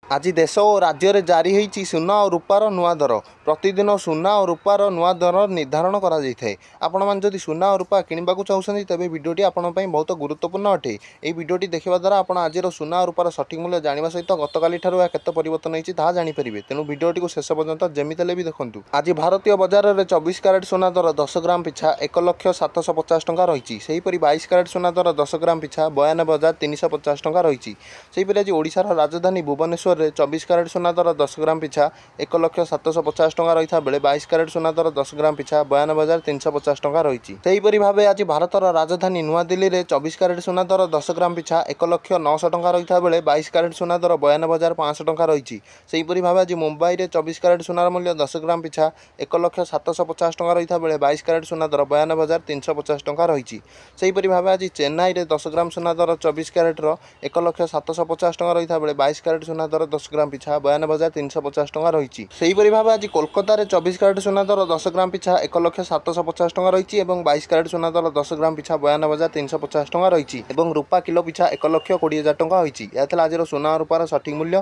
ଆଜି ଦେଶ ଓ ରାଜ୍ୟରେ ଜାରି ହୋଇଛି ସୁନା ଓ ରୂପାର ନୂଆ ଦର। ପ୍ରତିଦିନ ସୁନା ଓ ରୂପାର ନୂଆ ଦର ନିର୍ଦ୍ଧାରଣ କରାଯାଇଥାଏ। ଆପଣମାନେ ଯଦି ସୁନା ଓ ରୂପା କିଣିବାକୁ ଚାହୁଁଛନ୍ତି ତେବେ ଭିଡ଼ିଓଟି ଆପଣଙ୍କ ପାଇଁ ବହୁତ ଗୁରୁତ୍ୱପୂର୍ଣ୍ଣ ଅଟେ। ଏହି ଭିଡ଼ିଓଟି ଦେଖିବା ଦ୍ୱାରା ଆପଣ ଆଜିର ସୁନା ଓ ରୂପାର ସଠିକ୍ ମୂଲ୍ୟ ଜାଣିବା ସହିତ ଗତକାଲିଠାରୁ ଏହା କେତେ ପରିବର୍ତ୍ତନ ହୋଇଛି ତାହା ଜାଣିପାରିବେ। ତେଣୁ ଭିଡ଼ିଓଟିକୁ ଶେଷ ପର୍ଯ୍ୟନ୍ତ ଯେମିତି ହେଲେ ବି ଦେଖନ୍ତୁ। ଆଜି ଭାରତୀୟ ବଜାରରେ 24 କ୍ୟାରେଟ୍ ସୁନା ଦର 10 ଗ୍ରାମ ପିଛା 1,750,000 ଟଙ୍କା ରହିଛି। ସେହିପରି 22 କ୍ୟାରେଟ୍ ସୁନା ଦର 10 ଗ୍ରାମ ପିଛା 92,350 ଟଙ୍କା ରହିଛି। ସେହିପରି ଆଜି ଓଡ଼ିଶାର ରାଜଧାନୀ ଭୁବନେଶ୍ୱରରେ 24 କ୍ୟାରେଟ୍ ସୁନା ଦର 10 ଗ୍ରାମ ପିଛା 1,750,000 ଟଙ୍କା ରହିଥିବା ବେଳେ 22 କ୍ୟାରେଟ୍ ସୁନା ଦର 10 ଗ୍ରାମ ପିଛା 92,350 ଟଙ୍କା ରହିଛି। ସେହିପରି ଭାବେ ଆଜି ଭାରତର ରାଜଧାନୀ ନୂଆଦିଲ୍ଲୀରେ 24 କ୍ୟାରେଟ୍ ସୁନା ଦର 10 ଗ୍ରାମ ପିଛା 1,09,000 ଟଙ୍କା ରହିଥିବା ବେଳେ 22 କ୍ୟାରେଟ୍ ସୁନା ଦର 92,500 ଟଙ୍କା ରହିଛି। ସେହିପରି ଭାବେ ଆଜି ମୁମ୍ବାଇରେ 24 କ୍ୟାରେଟ୍ ସୁନାର ମୂଲ୍ୟ 10 ଗ୍ରାମ ପିଛା 1,750,000 ଟଙ୍କା ରହିଥିବା ବେଳେ 22 କ୍ୟାରେଟ୍ ସୁନା ଦର 92,350 ଟଙ୍କା ରହିଛି। ସେହିପରି ଭାବେ ଆଜି ଚେନ୍ନାଇରେ 10 ଗ୍ରାମ ସୁନା ଦର 24 କ୍ୟାରେଟ୍ର 1,750,000 ଟଙ୍କା ରହିଥିବା ବେଳେ 22 କ୍ୟାରେଟ୍ ସୁନା ଦର 10 ଗ୍ରାମ ପିଛା 92,350 ଟଙ୍କା ରହିଛି। ସେହିପରି ଭାବେ ଆଜି କୋଲକାତାରେ 24 କ୍ୟାରେଟ୍ ସୁନା ଦର 10 ଗ୍ରାମ ପିଛା 1,750,000 ଟଙ୍କା ରହିଛି ଏବଂ 22 କ୍ୟାରେଟ୍ ସୁନା ଦର 10 ଗ୍ରାମ ପିଛା 92,350 ଟଙ୍କା ରହିଛି ଏବଂ ରୂପା କିଲୋ ପିଛା 1,20,000 ଟଙ୍କା ହୋଇଛି। ଏହା ଥିଲା ଆଜିର ସୁନା ଓ ରୂପାର ସଠିକ୍ ମୂଲ୍ୟ।